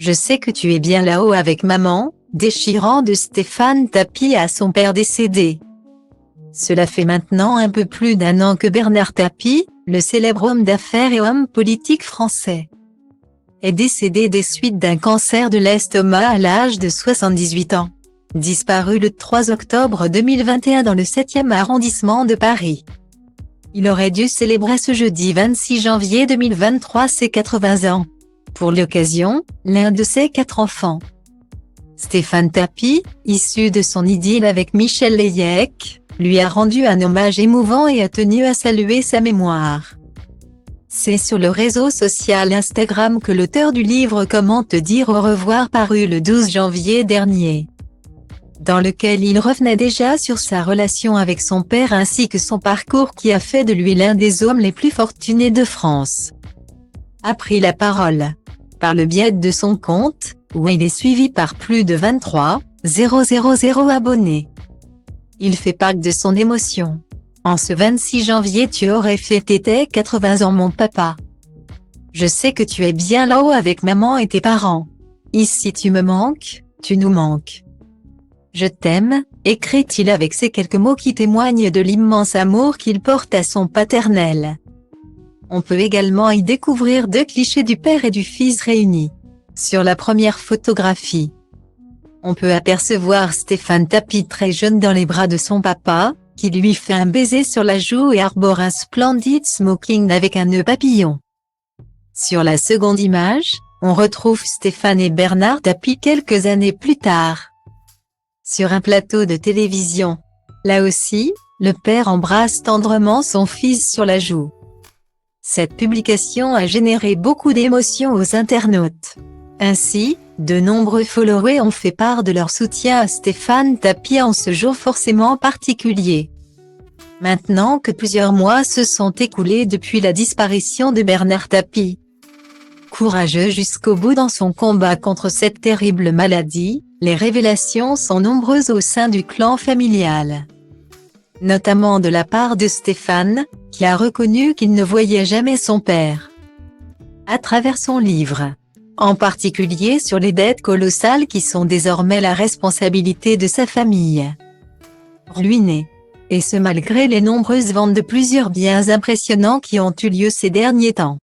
Je sais que tu es bien là-haut avec maman, déchirant de Stéphane Tapie à son père décédé. Cela fait maintenant un peu plus d'un an que Bernard Tapie, le célèbre homme d'affaires et homme politique français, est décédé des suites d'un cancer de l'estomac à l'âge de 78 ans. Disparu le 3 octobre 2021 dans le 7e arrondissement de Paris. Il aurait dû célébrer ce jeudi 26 janvier 2023 ses 80 ans. Pour l'occasion, l'un de ses 4 enfants, Stéphane Tapie, issu de son idylle avec Michel Lévesque, lui a rendu un hommage émouvant et a tenu à saluer sa mémoire. C'est sur le réseau social Instagram que l'auteur du livre Comment te dire au revoir paru le 12 janvier dernier, dans lequel il revenait déjà sur sa relation avec son père ainsi que son parcours qui a fait de lui l'un des hommes les plus fortunés de France, a pris la parole, par le biais de son compte, où il est suivi par plus de 23 000 abonnés. Il fait part de son émotion. En ce 26 janvier tu aurais fêté tes 80 ans mon papa. Je sais que tu es bien là-haut avec maman et tes parents. Ici tu me manques, tu nous manques. Je t'aime, écrit-il avec ces quelques mots qui témoignent de l'immense amour qu'il porte à son paternel. On peut également y découvrir 2 clichés du père et du fils réunis. Sur la première photographie, on peut apercevoir Stéphane Tapie très jeune dans les bras de son papa, qui lui fait un baiser sur la joue et arbore un splendide smoking avec un nœud papillon. Sur la seconde image, on retrouve Stéphane et Bernard Tapie quelques années plus tard, sur un plateau de télévision. Là aussi, le père embrasse tendrement son fils sur la joue. Cette publication a généré beaucoup d'émotions aux internautes. Ainsi, de nombreux followers ont fait part de leur soutien à Stéphane Tapie en ce jour forcément particulier. Maintenant que plusieurs mois se sont écoulés depuis la disparition de Bernard Tapie, courageux jusqu'au bout dans son combat contre cette terrible maladie, les révélations sont nombreuses au sein du clan familial. Notamment de la part de Stéphane, qui a reconnu qu'il ne voyait jamais son père à travers son livre, en particulier sur les dettes colossales qui sont désormais la responsabilité de sa famille ruinée. Et ce malgré les nombreuses ventes de plusieurs biens impressionnants qui ont eu lieu ces derniers temps.